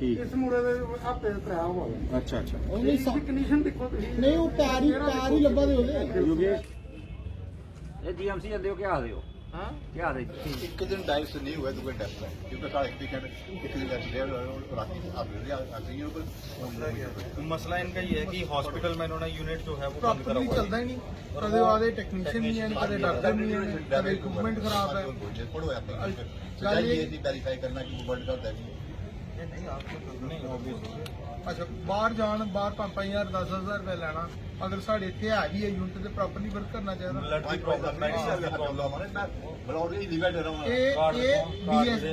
इस मुड़े दे हफ्ते त्रै हो गए। अच्छा अच्छा इसदी कंडीशन देखो नहीं वो पैर ही लब्भा दे ओदे योगेश ये जीएमसी जल्दी हो क्या आ रहे हो? हां क्या आ रहे एक दिन डायलिस नहीं हुआ तो कोई टेस्ट है क्योंकि सारा एक वीकेंड एक दिन एक्सीडेंट रात आप आती है ऊपर मसला इनका ये है कि हॉस्पिटल में इन्होंने यूनिट जो है वो बंद करा प्रॉपर्ली हुआ है। चलता ही नहीं कदे वादे टेक्नीशियन नहीं है कदे डॉक्टर नहीं है कदे इक्विपमेंट खराब है पढ़ो आप चाहिए ये वेरीफाई करना कि वो वर्ल्ड कप है अच्छा बाहर जान बाहर 5,000 10,000 रुपए लेना अगर साढ़े इतने है भी है यूनिट से प्रॉपर्ली वर्क करना चाहिए ब्लड की प्रॉब्लम मेडिसिन की प्रॉब्लम ब्लड ही लिवर दे रहा हूं ये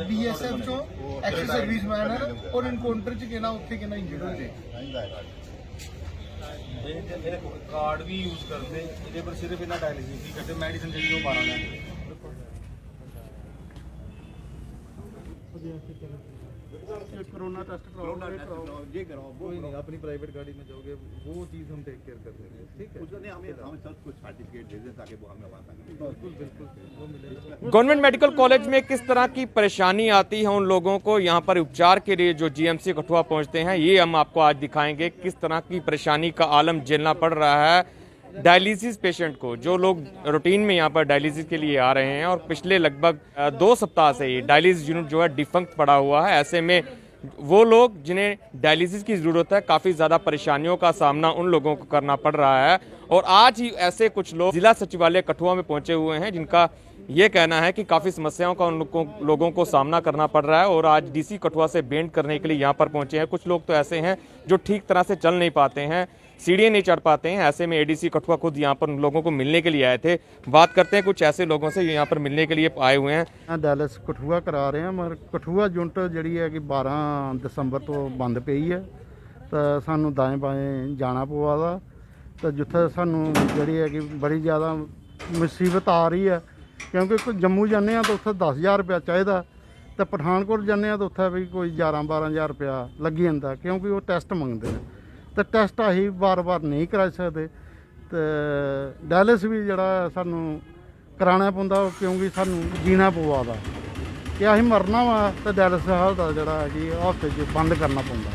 बीएसएफ चो एक्स सर्विसमैन है और इनकाउंटर च केना उत्थे केना इंजर्ड होए ये कार्ड भी यूज करते ਇਹਦੇ ਪਰ ਸਿਰਫ ਇਹਨਾਂ ਡਾਇਲਿਸਿਸ ਹੀ ਕਰਦੇ ਮੈਡੀਸਿਨ ਜਿਹੜੀ ਉਹ 12 ਲੈਂਦੇ कोरोना टेस्ट कराओ ये कराओ वो कोई नहीं अपनी प्राइवेट गाड़ी में जाओगे वो चीज़ हम टेक केयर कर देंगे ठीक है उसने हमें सब कुछ सर्टिफिकेट दे दें ताकि वो हमें बात करें बिल्कुल बिल्कुल वो मिलेगा। गवर्नमेंट मेडिकल कॉलेज में किस तरह की परेशानी आती है उन लोगों को यहाँ पर उपचार के लिए जो जीएमसी कठुआ पहुँचते हैं, ये हम आपको आज दिखाएंगे किस तरह की परेशानी का आलम झेलना पड़ रहा है डायलिसिस पेशेंट को। जो लोग रूटीन में यहाँ पर डायलिसिस के लिए आ रहे हैं और पिछले लगभग 2 सप्ताह से ये डायलिसिस यूनिट जो है डिफंक्ट पड़ा हुआ है, ऐसे में वो लोग जिन्हें डायलिसिस की ज़रूरत है काफ़ी ज़्यादा परेशानियों का सामना उन लोगों को करना पड़ रहा है। और आज ही ऐसे कुछ लोग जिला सचिवालय कठुआ में पहुंचे हुए हैं जिनका ये कहना है कि काफ़ी समस्याओं का उन लोगों को सामना करना पड़ रहा है और आज डीसी कठुआ से भेंट करने के लिए यहाँ पर पहुंचे हैं। कुछ लोग तो ऐसे हैं जो ठीक तरह से चल नहीं पाते हैं, सीढ़ियाँ नहीं चढ़ पाते हैं। ऐसे में एडीसी कठुआ खुद यहाँ पर उन लोगों को मिलने के लिए आए थे। बात करते हैं कुछ ऐसे लोगों से यहाँ पर मिलने के लिए आए हुए हैं। डायलिस कठुआ करा रहे हैं मगर कठुआ यूनिट ਜਿਹੜੀ ਹੈ ਕਿ 12 ਦਸੰਬਰ ਤੋਂ ਬੰਦ ਪਈ ਹੈ ਤਾਂ ਸਾਨੂੰ ਦਾएं ਬਾएं ਜਾਣਾ ਪਵਾ ਦਾ ਤਾਂ ਜਿੱਥੇ ਸਾਨੂੰ ਜਿਹੜੀ ਹੈ ਕਿ ਬੜੀ ਜ਼ਿਆਦਾ ਮੁਸੀਬਤ ਆ ਰਹੀ ਹੈ ਕਿਉਂਕਿ ਕੋਈ ਜੰਮੂ ਜਾਂਦੇ ਆ ਤਾਂ ਉੱਥੇ 10,000 ਰੁਪਇਆ ਚਾਹੀਦਾ ਤੇ ਪਠਾਨਕੋਟ ਜਾਂਦੇ ਆ ਤਾਂ ਉੱਥੇ ਵੀ ਕੋਈ 11-12,000 ਰੁਪਇਆ ਲੱਗੀ ਜਾਂਦਾ ਕਿਉਂਕਿ ਉਹ ਟੈਸਟ ਮੰਗਦੇ ਨੇ ਤੇ ਟੈਸਟ ਅਸੀਂ ਵਾਰ-ਵਾਰ ਨਹੀਂ ਕਰਾ ਸਕਦੇ ਤੇ ਡਾਇਲਿਸ ਵੀ ਜਿਹੜਾ ਸਾਨੂੰ ਕਰਾਉਣਾ ਪੈਂਦਾ ਕਿਉਂਕਿ ਸਾਨੂੰ ਜੀਣਾ ਪਵਾਦਾ ਕਿ ਅਸੀਂ ਮਰਨਾ ਵਾ ਤੇ ਡਾਇਲਿਸ ਹਾਲ ਦਾ ਜਿਹੜਾ ਹੈ ਕਿ ਹਫ਼ਤੇ 'ਚ ਬੰਦ ਕਰਨਾ ਪੈਂਦਾ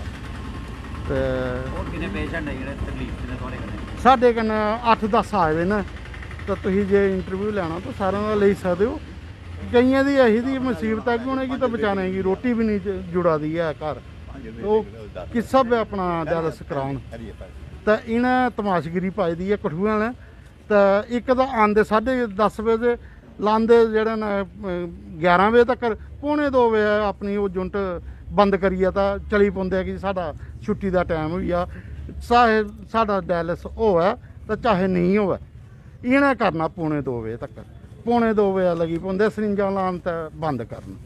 ਤੇ और कितने पेशेंट है ਜਿਹੜੇ ਤਕਲੀਫ ਦੇ ਤੁਹਾਡੇ ਕੋਲ? ਸਾਡੇ ਕੋਲ 8-10 ਆਏ ਵੇ ਨੇ ਤਾਂ ਤੁਸੀਂ ਜੇ ਇੰਟਰਵਿਊ ਲੈਣਾ ਤਾਂ ਸਾਰਿਆਂ ਦਾ ਲੈ ਸਕਦੇ ਹੋ। ਕਈਆਂ ਦੀ ਇਹੀ ਦੀ ਮੁਸੀਬਤ ਹੈ ਕਿ ਉਹਨੇ ਕੀ ਤਾਂ ਬਚਾਣਾ ਹੈਗੀ ਰੋਟੀ ਵੀ ਨਹੀਂ ਜੁੜਾ ਦੀ ਹੈ ਘਰ ਉਹ ਕਿਸ ਸਭ ਆਪਣਾ ਡਾਇਲਿਸ ਕਰਾਉਣ ਤਾਂ ਇਹਨਾਂ ਤਮਾਸ਼ਗਿਰੀ ਪਾਈ ਦੀ ਹੈ ਕਠੂਆ ਨੇ ਤਾਂ ਇੱਕ ਤਾਂ ਆਂਦੇ 10:30 ਵਜੇ ਲਾਂਦੇ ਜਿਹੜੇ ਨੇ 11 ਵਜੇ ਤੱਕ 1:45 ਵਜੇ ਆਪਣੀ ਉਹ ਯੂਨਿਟ ਬੰਦ ਕਰੀਏ ਤਾਂ ਚਲੀ ਪਾਉਂਦੇ ਕਿ ਸਾਡਾ ਛੁੱਟੀ ਦਾ ਟਾਈਮ ਹੋਈ ਆ ਚਾਹੇ ਸਾਡਾ ਡਾਇਲਿਸ ਹੋਵੇ ਤਾਂ ਚਾਹੇ ਨਹੀਂ ਹੋਵੇ ਇਹਨੇ ਕਰਨਾ 1:45 ਵਜੇ ਤੱਕ 1:45 ਵਜੇ ਲੱਗੀ ਪਾਉਂਦੇ ਸਰਿੰਜਾਂ ਲਾਉਣ ਤਾਂ ਬੰਦ ਕਰਨ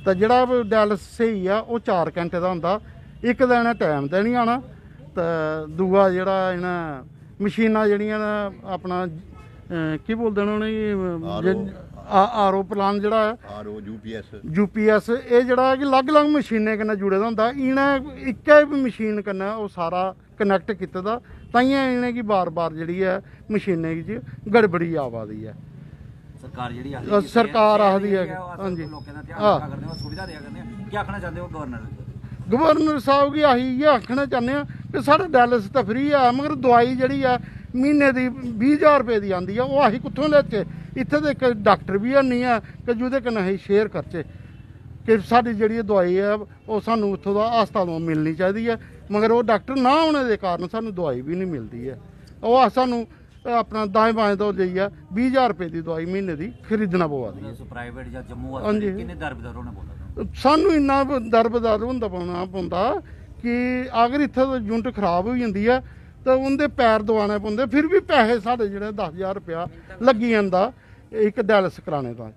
ਤਾਂ ਜਿਹੜਾ ਡਾਇਲਿਸ ਸਹੀ ਆ ਉਹ 4 ਘੰਟੇ ਦਾ ਹੁੰਦਾ ਇੱਕ ਦਿਨ ਟਾਈਮ ਤੇ ਨਹੀਂ ਆਣਾ ਤਾਂ ਦੂਆ ਜਿਹੜਾ ਇਹਨਾਂ ਮਸ਼ੀਨਾਂ ਜਿਹੜੀਆਂ ਨੇ ਆਪਣਾ ਕੀ ਬੋਲਦੇ ਨੇ ਉਹਨੇ ਆਰਓ ਪਲਾਨ ਜਿਹੜਾ ਹੈ ਆਰਓ ਯੂਪੀਐਸ ਇਹ ਜਿਹੜਾ ਹੈ ਕਿ ਅਲੱਗ-ਅਲੱਗ ਮਸ਼ੀਨਾਂ ਕਨਾ ਜੁੜੇ ਦਾ ਹੁੰਦਾ ਇਹਨੇ ਇੱਕੇ ਵੀ ਮਸ਼ੀਨ ਕਨਾ ਉਹ ਸਾਰਾ ਕਨੈਕਟ ਕੀਤਾ ਦਾ ਤਾਈਆਂ ਇਹਨੇ ਕਿ ਬਾਰ-ਬਾਰ ਜਿਹੜੀ ਹੈ ਮਸ਼ੀਨਾਂ 'ਚ ਗੜਬੜੀ ਆਵਾਦੀ ਹੈ सरकार ਜਿਹੜੀ ਸਰਕਾਰ ਆਖਦੀ ਹੈ ਹਾਂਜੀ ਲੋਕਾਂ ਦਾ ਧਿਆਨ ਰੱਖਾ ਕਰਦੇ ਹੋ ਸੁਵਿਧਾ ਦਿਆ ਕਰਦੇ ਹੋ ਕੀ ਆਖਣਾ ਚਾਹੁੰਦੇ ਹੋ ਗਵਰਨਰ ਸਾਹਿਬ ਕੀ ਆਹੀ ਇਹ ਆਖਣਾ ਚਾਹੁੰਦੇ ਆ ਕਿ ਸਾਡਾ ਡਾਇਲਿਸ ਤਾਂ ਫ੍ਰੀ ਆ ਮਗਰ ਦਵਾਈ ਜਿਹੜੀ ਆ ਮਹੀਨੇ ਦੀ 20,000 ਰੁਪਏ ਦੀ ਆਉਂਦੀ ਆ ਉਹ ਆਹੀ ਕਿੱਥੋਂ ਲੈ ਕੇ ਇੱਥੇ ਦੇ ਇੱਕ ਡਾਕਟਰ ਵੀ ਨਹੀਂ ਆ ਕਿ ਜਿਹਦੇ ਕੋਲ ਅਸੀਂ ਸ਼ੇਅਰ ਕਰਚੇ ਕਿ ਸਾਡੀ ਜਿਹੜੀ ਦਵਾਈ ਆ ਉਹ ਸਾਨੂੰ ਉੱਥੋਂ ਦਾ ਹਸਪਤਾਲੋਂ ਮਿਲਣੀ ਚਾਹੀਦੀ ਹੈ ਮਗਰ ਉਹ ਡਾਕਟਰ ਨਾ ਹੋਣੇ ਦੇ ਕਾਰਨ ਸਾਨੂੰ ਦਵਾਈ ਵੀ ਨਹੀਂ ਮਿਲਦੀ ਹੈ ਉਹ ਸਾਨੂੰ अपना दाएं बाएं तो जी है 20,000 रुपए की दवाई महीने की खरीदना पवा दी प्राइवेट या जम्मू किन्ने सानू इन्ना दरबदार होंदा पौंदा कि अगर इत्थे यूनिट खराब हो जाती है तो उनके पैर दवाने पौंदे फिर भी पैसे साढ़े जो 10,000 रुपया लगी जाता एक डायलिस कराने का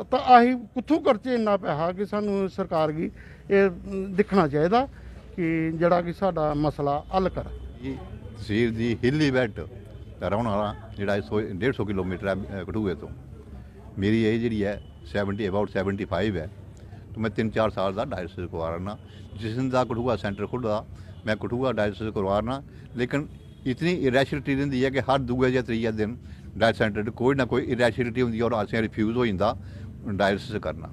तो असीं कित्थों करचे इन्ना पैसा कि सानू सरकार की ये दिखना चाहिए कि जिहड़ा कि साडा मसला हल करे तहसील दी हिली बैठ रहने वाला जोड़ा 150 किलोमीटर है कठुए तो मेरी एज जी है 75 है तो मैं 3-4 साल का डायलिसिस करवा रहा जिस दिन का कठुआ सेंटर खुला मैं कठुआ डायलिसिस करवा रहा लेकिन इतनी इरेशलिटी रही है कि हर दूए या त्रीए दिन डायलिसिस सेंटर कोई ना कोई इरैशनलिटी होंदी और असें रिफ्यूज़ हो जांदा डायलिसिस करना।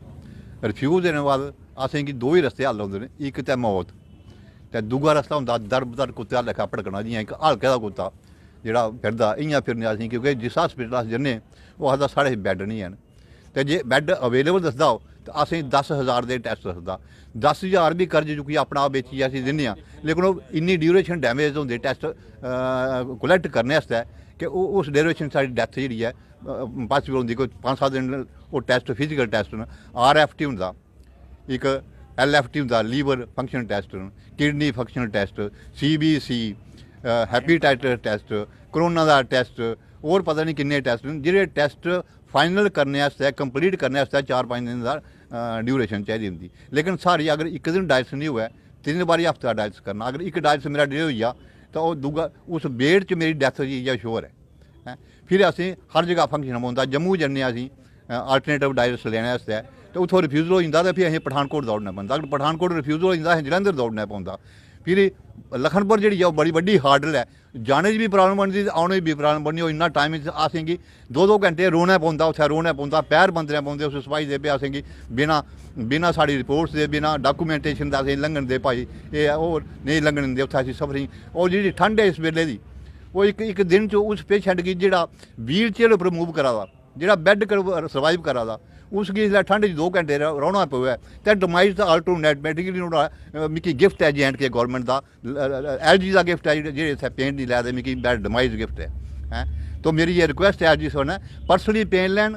रिफ्यूज़ देने बाद असें गी दो ही रस्ते हल होंदे ने, इक ते मौत ते दूआ रस्ता होंदा दर बदर कुत्ते आह्ला लेखा भड़कना, जियां इक हल्के दा कुत्ता जेह्ड़ा फिरदा इ'यां फिरने असें, क्योंकि जिस हस्पिटल अस जन्ने ओह् आखदा साढ़े बैड नहीं हैन, ते जे बैड अवेलेबल दसदा हो तो असें 10,000 दे टेस्ट दसदा, 10,000 भी कर्ज चुक्कियै अपना आप बेचियै असीं दिन्ने आं, लेकिन ओह् इन्नी ड्यूरेशन डैमेज होंदे टेस्ट कलैक्ट करने आस्तै कि उस ड्यूरेशन साढ़ी डेथ जेह्ड़ी ऐ पॉसिबल होंदी, कोई 5-7 दिन ओह् टेस्ट फिजिकल टेस्ट न, RFT होंदा, एक LFT होंदा लीवर फंक्शन टेस्ट न, kidney function test, CBC, hepatitis test, corona दा टेस्ट, और पता नहीं किन्ने टेस्ट न, जेह्ड़े टेस्ट फाइनल करने आस्तै कंप्लीट करने आस्तै 4-5 दिन दा ड्यूरेशन चाहिदी होंदी। लेकिन साढ़ी अगर इक दिन डायलिसिस नहीं होऐ 3 बारी हफ्ते दा डायलिसिस करना, अगर इक डायलिसिस मेरा डिले होई जा तो ओह् दूआ उस बेड च मेरी डेथ होई जाइयै श्योर है। फिर असें हर जगह फंक्शन पौंदा, जम्मू जन्ने असीं अल्टरनेटिव डायलिसिस लैने आस्तै तो उत्थों रिफ्यूज़ल हो जांदा ते फ्ही असें पठानकोट दौड़ना पौंदा, अगर पठानकोट रिफ्यूज़ल हो जांदा असें जलंधर दौड़ना पौंदा। फिर लखनपुर जेह्ड़ी ऐ ओह् बड़ी बड्डी हार्डल है, जाने च भी प्रॉब्लम बनदी ते औने च बी प्रॉब्लम बननी, ओह् इन्ना टाइम असें गी 2-2 घैंटे रौह्ना पौंदा, उत्थै रौह्ना पौंदा, पैर बंदने पौंदे उस सफाई दे, असें गी बिना साढ़ी रिपोर्ट्स दे, बिना डॉक्यूमेंटेशन दे असें लंघन दे भाई एह् होर नेईं लंघन दिंदे उत्थै असीं सफरिंग। और जेह्ड़ी ठंड है इस वेले दी ओह् इक दिन च उस पेशेंट गी जेह्ड़ा व्हील चेयर उप्पर मूव करा दा, जेह्ड़ा बैड सर्वाइव करा दा, उसगी इसलै ठंड च 2 घैंटे रौह्ना पवै ते डोमाइज दा ऑटोमेटिकली नुहाड़ा मिगी गिफ्ट है J&K गौरमेंट दा, LG दा गिफ्ट है, जेह्ड़े इत्थै पेन नहीं लै दे मिगी डोमाइज गिफ्ट है। तो मेरी ये रिक्वेस्ट है LG से ने पर्सनली पेन लैन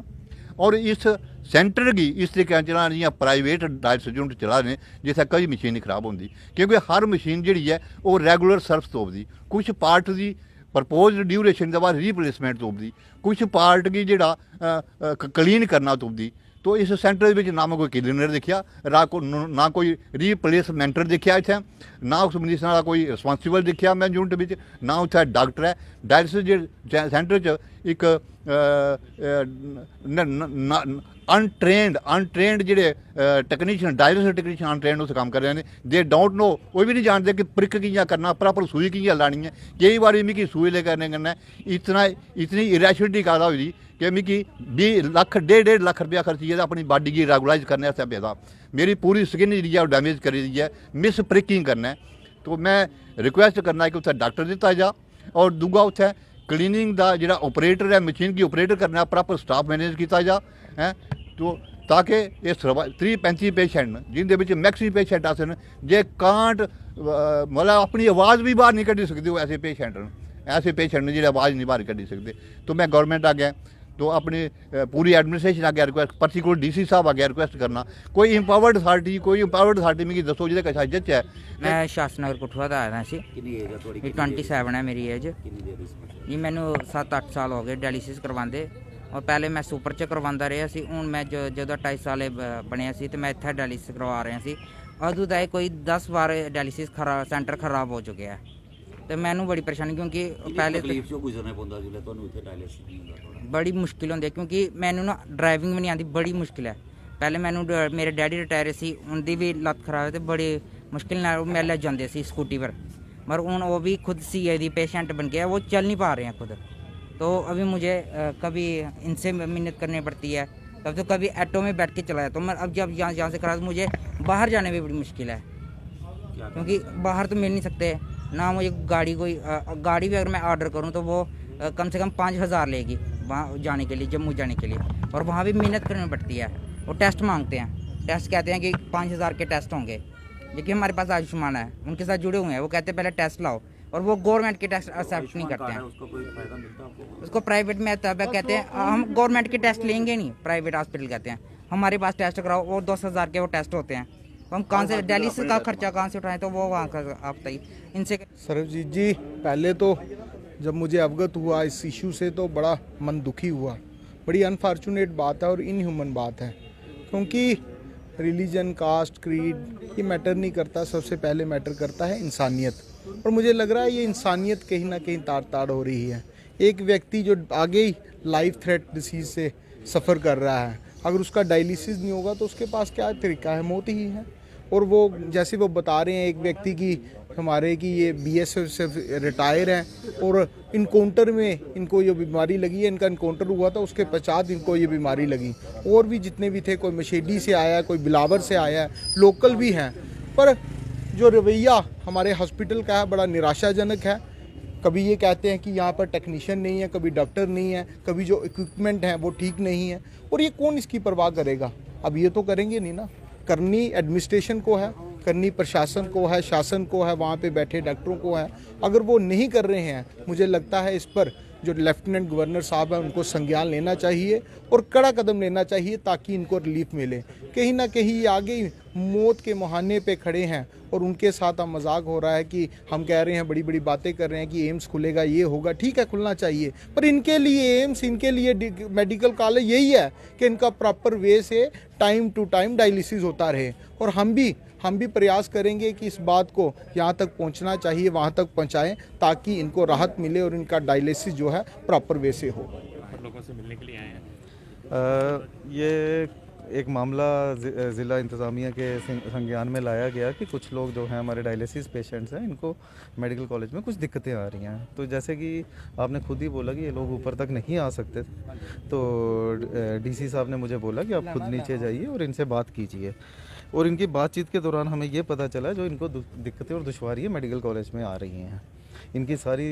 और इस सेंटर गी इस तरीके कन्नै चलान जियां प्राइवेट डायलिसिस यूनिट चला दे जित्थै कोई मशीन खराब होंदी, क्योंकि हर मशीन जेह्ड़ी है ओह् रेगुलर सर्विस तोपदी, कुछ पार्ट दी प्रपोज ड्यूरेशन के बाद रिप्लेसमेंट तुपदी, कुछ पार्ट गी जेह्ड़ा क्लीन करना तुपदी। तो इस सेंटर में ना मैं कोई क्लीनर दिक्खेआ, ना कोई रिप्लेसमेंटर दिक्खेआ, इत्थै ना उस मरीज दा कोई रिस्पांसिबल दिक्खेआ मैं यूनिट बिच, ना उत्थै डॉक्टर है। डायलिसिस सेंटर च एक अनट्रेंड जेह्ड़े टेक्नीशियन डायलिसिस टेक्नीशियन अनट्रेंड उस कम्म कर रहे हैं, दे डोंट नो, ओह् भी नहीं जानते कि प्रिक कि'यां करना, प्रॉपर सूई कि'यां लानी है। केईं बारी मिगी सूई ले करने कन्नै इतनी इरैशनलिटी पैदा होई कि मिगी 20 लाख 1.5 लाख रुपया खर्चियै अपनी बॉडी गी रेगुलाइज करने आस्तै पेदा, मेरी पूरी स्किन जेह्ड़ी है ओह् डैमेज करी दी है मिस प्रिकिंग करना है। तो मैं रिक्वेस्ट करना कि उत्थै डॉक्टर दित्ता जा और दूआ उत्थै क्लीनिंग दा जेह्ड़ा ऑपरेटर है मशीन गी ऑपरेटर करना प्रॉपर स्टाफ मैनेज किया जा है, तो ताकि ये 30-35 पेशेंट न जिंदे बिच मैक्सिमम पेशेंट अस न जे कांट मतलब अपनी आवाज़ भी बाहर नहीं कड्ढी सकदे, ऐसे पेशेंट न, ऐसे पेशेंट न जेह्ड़े आवाज़ नहीं बाहर कड्ढी सकदे। तो मैं गौरमेंट अग्गें तो अपनी पूरी एडमिनिस्ट्रेशन अग्गें रिक्वेस्ट, पर्टिकुलर DC साहब अग्गें रिक्वेस्ट करना कोई इंपावर्ड अथॉरिटी मिगी दसो जेह्दे कश जच है। मैं शासनगर कठुआ दा आया सी, 27 है मेरी एज जी, मैनू 7-8 साल हो गए डायलिसिस करवांदे और पहले मैं सुपर च करवांदा रहा सी, हुण मैं जो 28 साल बनिया सी ते मैं इत्थे डायलिसिस करवा रहा सी, अदू दा कोई 10 बार डायलिसिस सेंटर खराब हो चुके हैं तो मैनू बड़ी परेशानी, क्योंकि पहले बड़ी मुश्किल होंदी है, क्योंकि मैनू ना ड्राइविंग भी नहीं आती, बड़ी मुश्किल है। पहले मैनू मेरे डैडी रिटायर सी, उनकी भी लत्त खराब है तो बड़ी मुश्किल नाल मैं ले जाते सी स्कूटी पर, मगर हूँ वो भी खुद CID पेशेंट बन गया, वो चल नहीं पा रहे हैं खुद। तो अभी मुझे कभी इनसे मिन्नत करनी पड़ती है, कभी ऑटो में बैठ के चला जाता हूँ मैं। अब जब यहाँ से खराब मुझे बाहर जाने में बड़ी मुश्किल है, क्योंकि बाहर तो मिल नहीं सकते ना, मुझे गाड़ी भी अगर मैं ऑर्डर करूँ तो वो कम से कम 5,000 लेगी वहाँ जाने के लिए, जम्मू जाने के लिए, और वहाँ भी मेहनत करनी पड़ती है। वो टेस्ट मांगते हैं, टेस्ट कहते हैं कि 5,000 के टेस्ट होंगे, लेकिन हमारे पास आयुष्मान है, उनके साथ जुड़े हुए हैं, वो कहते हैं पहले टेस्ट लाओ, और वो गवर्नमेंट के टेस्ट एक्सेप्ट नहीं करते हैं। उसको प्राइवेट में तब कहते हैं हम गवर्नमेंट के टेस्ट लेंगे नहीं, प्राइवेट हॉस्पिटल कहते हैं हमारे पास टेस्ट कराओ, वो 10,000 के वो टेस्ट होते हैं, तो हम कहाँ से डायलिसिस का खर्चा कहाँ से उठाएं, तो वो वहाँ का आप बताइए इनसे। सरबजीत जी, पहले तो जब मुझे अवगत हुआ इस इशू से तो बड़ा मन दुखी हुआ, बड़ी अनफॉर्चुनेट बात है और इनह्यूमन बात है, क्योंकि रिलीजन, कास्ट, क्रीड ये मैटर नहीं करता, सबसे पहले मैटर करता है इंसानियत। और मुझे लग रहा है ये इंसानियत कहीं ना कहीं ताड़ हो रही है। एक व्यक्ति जो आगे ही लाइफ थ्रेट डिसीज़ से सफ़र कर रहा है, अगर उसका डायलिसिस नहीं होगा तो उसके पास क्या तरीका है, मौत ही है। और वो जैसे वो बता रहे हैं एक व्यक्ति की हमारे कि ये BSF से रिटायर हैं और इनकाउंटर में इनको ये बीमारी लगी है। इनका इनकाउंटर हुआ था, उसके पश्चात इनको ये बीमारी लगी। और भी जितने भी थे, कोई मशेडी से आया है, कोई बिलावर से आया है, लोकल भी हैं। पर जो रवैया हमारे हॉस्पिटल का है बड़ा निराशाजनक है। कभी ये कहते हैं कि यहाँ पर टेक्नीशियन नहीं है, कभी डॉक्टर नहीं है, कभी जो इक्विपमेंट हैं वो ठीक नहीं है। और ये कौन इसकी परवाह करेगा? अब ये तो करेंगे नहीं ना। करनी एडमिनिस्ट्रेशन को है, करनी प्रशासन को है, शासन को है, वहाँ पे बैठे डॉक्टरों को है। अगर वो नहीं कर रहे हैं, मुझे लगता है इस पर जो लेफ्टिनेंट गवर्नर साहब हैं उनको संज्ञान लेना चाहिए और कड़ा कदम लेना चाहिए ताकि इनको रिलीफ मिले। कहीं ना कहीं ये आगे मौत के मुहाने पे खड़े हैं और उनके साथ अब मजाक हो रहा है कि हम कह रहे हैं, बड़ी बड़ी बातें कर रहे हैं कि एम्स खुलेगा, ये होगा। ठीक है, खुलना चाहिए, पर इनके लिए एम्स, इनके लिए मेडिकल कॉलेज यही है कि इनका प्रॉपर वे से टाइम टू टाइम डायलिसिस होता रहे। और हम भी प्रयास करेंगे कि इस बात को यहाँ तक पहुँचना चाहिए, वहाँ तक पहुँचाएँ ताकि इनको राहत मिले और इनका डायलिसिस जो है प्रॉपर वे से हो। लोगों से मिलने के लिए आए हैं। ये एक मामला ज़िला इंतज़ामिया के संज्ञान में लाया गया कि कुछ लोग जो हैं हमारे डायलिसिस पेशेंट्स हैं, इनको मेडिकल कॉलेज में कुछ दिक्कतें आ रही हैं। तो जैसे कि आपने खुद ही बोला कि ये लोग ऊपर तक नहीं आ सकते, तो DC साहब ने मुझे बोला कि आप खुद नीचे जाइए और इनसे बात कीजिए। और इनकी बातचीत के दौरान हमें ये पता चला जो इनको दिक्कतें और दुश्वारियाँ मेडिकल कॉलेज में आ रही हैं। इनकी सारी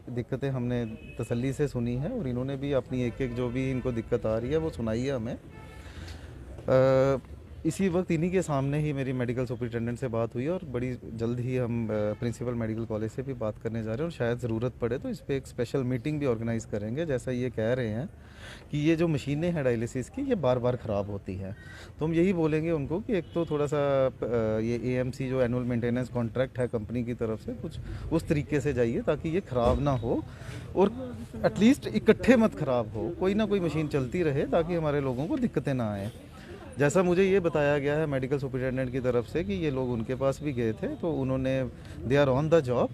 दिक्कतें हमने तसल्ली से सुनी है और इन्होंने भी अपनी एक जो भी इनको दिक्कत आ रही है वो सुनाई है हमें। इसी वक्त इन्हीं के सामने ही मेरी मेडिकल सुपरिटेंडेंट से बात हुई और बड़ी जल्द ही हम प्रिंसिपल मेडिकल कॉलेज से भी बात करने जा रहे हैं और शायद ज़रूरत पड़े तो इस पर एक स्पेशल मीटिंग भी ऑर्गेनाइज़ करेंगे। जैसा ये कह रहे हैं कि ये जो मशीनें हैं डायलिसिस की, ये बार बार ख़राब होती हैं, तो हम यही बोलेंगे उनको कि एक तो थोड़ा सा ये AMC जो एनुअल मेंटेनेंस कॉन्ट्रैक्ट है कंपनी की तरफ से, कुछ उस तरीके से जाइए ताकि ये ख़राब ना हो और एटलीस्ट इकट्ठे मत ख़राब हो, कोई ना कोई मशीन चलती रहे ताकि हमारे लोगों को दिक्कतें ना आएँ। जैसा मुझे ये बताया गया है मेडिकल सुपरिटेंडेंट की तरफ से कि ये लोग उनके पास भी गए थे, तो उन्होंने they are on the job.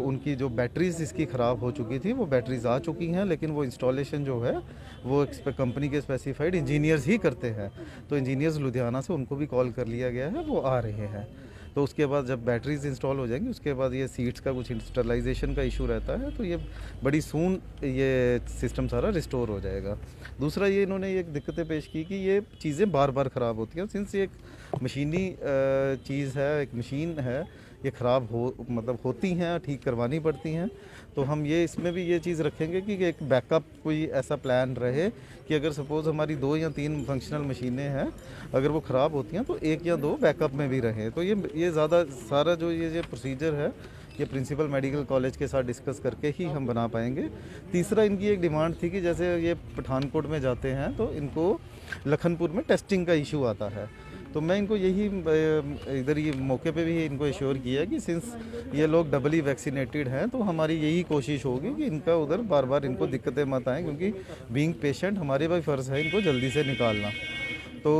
उनकी जो बैटरीज़ इसकी ख़राब हो चुकी थी वो बैटरीज़ आ चुकी हैं, लेकिन वो इंस्टॉलेशन जो है वो कंपनी के स्पेसिफाइड इंजीनियर्स ही करते हैं। तो इंजीनियर्स लुधियाना से उनको भी कॉल कर लिया गया है, वो आ रहे हैं। तो उसके बाद जब बैटरीज इंस्टॉल हो जाएंगी उसके बाद ये सीट्स का कुछ इंस्टॉलाइजेशन का इशू रहता है, तो ये बड़ी सून ये सिस्टम सारा रिस्टोर हो जाएगा। दूसरा ये इन्होंने एक दिक्कतें पेश की कि ये चीज़ें बार बार ख़राब होती हैं। सिंस ये एक मशीनी चीज़ है, एक मशीन है, ये ख़राब होती हैं, ठीक करवानी पड़ती हैं। तो हम ये इसमें भी ये चीज़ रखेंगे कि एक बैकअप कोई ऐसा प्लान रहे कि अगर सपोज़ हमारी 2 या 3 फंक्शनल मशीनें हैं, अगर वो ख़राब होती हैं तो 1 या 2 बैकअप में भी रहें। तो ये ज़्यादा सारा जो ये प्रोसीजर है ये प्रिंसिपल मेडिकल कॉलेज के साथ डिस्कस करके ही हम बना पाएंगे। तीसरा इनकी एक डिमांड थी कि जैसे ये पठानकोट में जाते हैं तो इनको लखनपुर में टेस्टिंग का इशू आता है, तो मैं इनको यही इधर ये मौके पे भी इनको एश्योर किया कि सिंस ये लोग डबली वैक्सीनेटेड हैं तो हमारी यही कोशिश होगी कि इनका उधर बार बार इनको दिक्कतें मत आएँ, क्योंकि बीइंग पेशेंट हमारे भी फ़र्ज़ है इनको जल्दी से निकालना। तो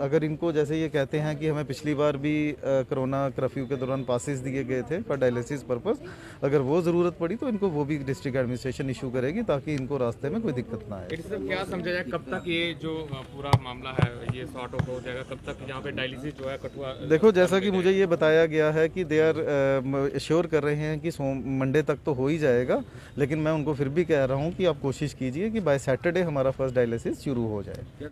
अगर इनको जैसे ये कहते हैं कि हमें पिछली बार भी कोरोना कर्फ्यू के दौरान पासेस दिए गए थे फॉर डायलिसिस पर्पस, अगर वो ज़रूरत पड़ी तो इनको वो भी डिस्ट्रिक्ट एडमिनिस्ट्रेशन इशू करेगी ताकि इनको रास्ते में कोई दिक्कत ना आए। क्या समझा जाए कब तक ये जो पूरा मामला है ये सॉर्ट आउट हो जाएगा, कब तक यहाँ पे डायलिसिस जो है कठुआ? देखो जैसा कि मुझे ये बताया गया है कि दे आर एश्योर कर रहे हैं कि मंडे तक तो हो ही जाएगा, लेकिन मैं उनको फिर भी कह रहा हूँ कि आप कोशिश कीजिए कि बाय सैटरडे हमारा फर्स्ट डायलिसिस शुरू हो जाए।